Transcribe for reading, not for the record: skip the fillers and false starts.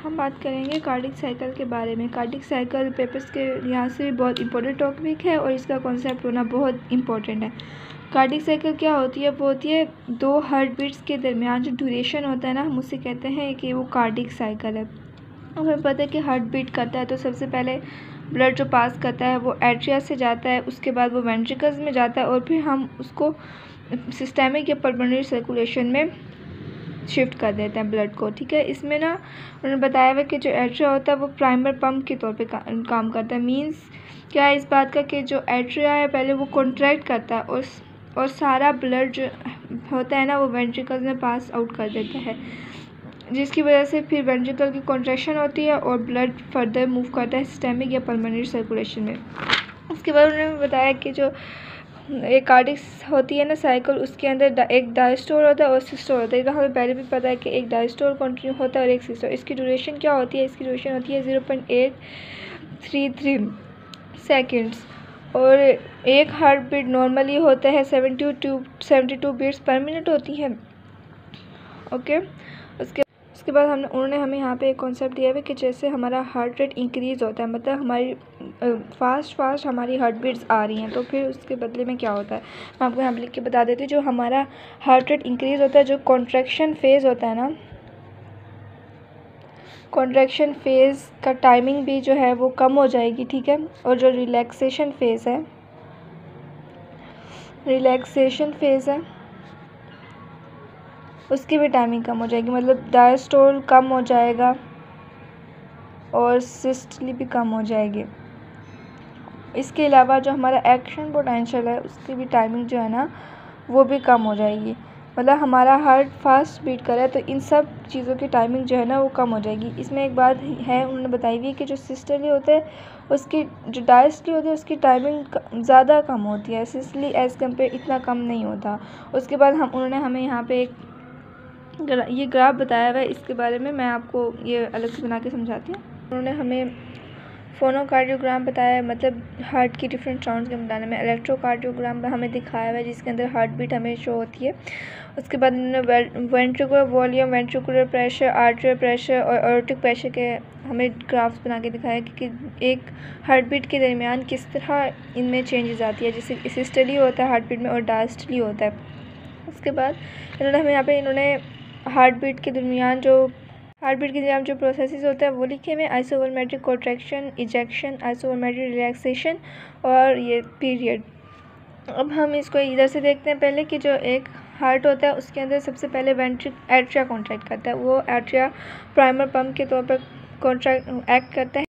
हम बात करेंगे कार्डिक साइकिल के बारे में। कार्डिक साइकिल पेपर्स के लिहाज से बहुत इंपॉर्टेंट टॉपिक है और इसका कॉन्सेप्ट होना बहुत इंपॉर्टेंट है। कार्डिक साइकिल क्या होती है? वो होती है दो हार्ट बीट्स के दरमियान जो ड्यूरेशन होता है ना, हम उसे कहते हैं कि वो कार्डिक साइकिल है। अब हमें पता है कि हार्ट बीट करता है तो सबसे पहले ब्लड जो पास करता है वो एट्रिया से जाता है, उसके बाद वो वेंट्रिकल्स में जाता है और फिर हम उसको सिस्टेमिक या पल्मोनरी सर्कुलेशन में शिफ्ट कर देते हैं ब्लड को। ठीक है, इसमें ना उन्होंने बताया हुआ कि जो एट्रिया होता है वो प्राइमर पंप के तौर पे काम करता है। मींस क्या है इस बात का कि जो एट्रिया है पहले वो कॉन्ट्रैक्ट करता है और सारा ब्लड जो होता है ना वो वेंट्रिकल्स में पास आउट कर देता है, जिसकी वजह से फिर वेंट्रिकल की कॉन्ट्रैक्शन होती है और ब्लड फर्दर मूव करता है सिस्टेमिक या पल्मोनरी सर्कुलेशन में। उसके बाद उन्होंने बताया कि जो एक कार्डिक होती है ना साइकिल, उसके अंदर एक डायस्टोल होता है और सिस्टोल होता है। तो हमें पहले भी पता है कि एक डायस्टोल कंटिन्यू होता है और एक सिस्टोल। इसकी ड्यूरेशन क्या होती है? इसकी ड्यूरेशन होती है 0.833 सेकेंड्स और एक हार्ट बीट नॉर्मली होता है 72 बीट्स पर मिनट होती है। ओके, उसके बाद उन्होंने हमें यहाँ पे एक कॉन्सेप्ट दिया है कि जैसे हमारा हार्ट रेट इंक्रीज़ होता है, मतलब हमारी फास्ट हमारी हार्ट बीट्स आ रही हैं, तो फिर उसके बदले में क्या होता है मैं आपको यहाँ पे लिख के बता देती हूँ। जो हमारा हार्ट रेट इंक्रीज़ होता है, जो कॉन्ट्रैक्शन फेज़ होता है ना, कॉन्ट्रैक्शन फेज़ का टाइमिंग भी जो है वो कम हो जाएगी। ठीक है, और जो रिलैक्सेशन फेज़ है उसकी भी टाइमिंग कम हो जाएगी, मतलब डायस्टोल कम हो जाएगा और सिस्टोली भी कम हो जाएगी। इसके अलावा जो हमारा एक्शन पोटेंशियल है उसकी भी टाइमिंग जो है ना वो भी कम हो जाएगी, मतलब हमारा हार्ट फास्ट बीट कर रहा है तो इन सब चीज़ों की टाइमिंग जो है ना वो कम हो जाएगी। इसमें एक बात है उन्होंने बताई हुई कि जो सिस्टोली होता है उसकी, जो डायस्टोली होती है उसकी टाइमिंग ज़्यादा कम होती है, सिस्टोली एज़ कम्पेयर इतना कम नहीं होता। उसके बाद उन्होंने हमें यहाँ पे एक ये ग्राफ बताया हुआ है, इसके बारे में मैं आपको ये अलग से बना के समझाती हूँ। उन्होंने हमें फोनोकार्डियोग्राम बताया है, मतलब हार्ट की डिफरेंट साउंड्स के बताने में। इलेक्ट्रोकार्डियोग्राम हमें दिखाया हुआ है जिसके अंदर हार्ट बीट हमें शो होती है। उसके बाद उन्होंने ventricular volume, ventricular pressure, arterial pressure और एओर्टिक प्रेशर के हमें ग्राफ्स बना के दिखाया कि एक हार्ट बीट के दरमियान किस तरह इनमें चेंजेस आती है, जैसे सिस्टोली होता है हार्ट बीट में और डायस्टोली होता है। उसके बाद हमें यहाँ पे हार्ट बीट के दरमियान जो प्रोसेसेस होता है वो लिखे हुए, आइसोवोल्मेट्रिक कॉन्ट्रैक्शन, इजेक्शन, आइसोवोल्मेट्रिक रिलैक्सेशन और ये पीरियड। अब हम इसको इधर से देखते हैं पहले कि जो एक हार्ट होता है उसके अंदर सबसे पहले एट्रिया कॉन्ट्रैक्ट करता है। वो एट्रिया प्राइमर पंप के तौर पर एक्ट करता है।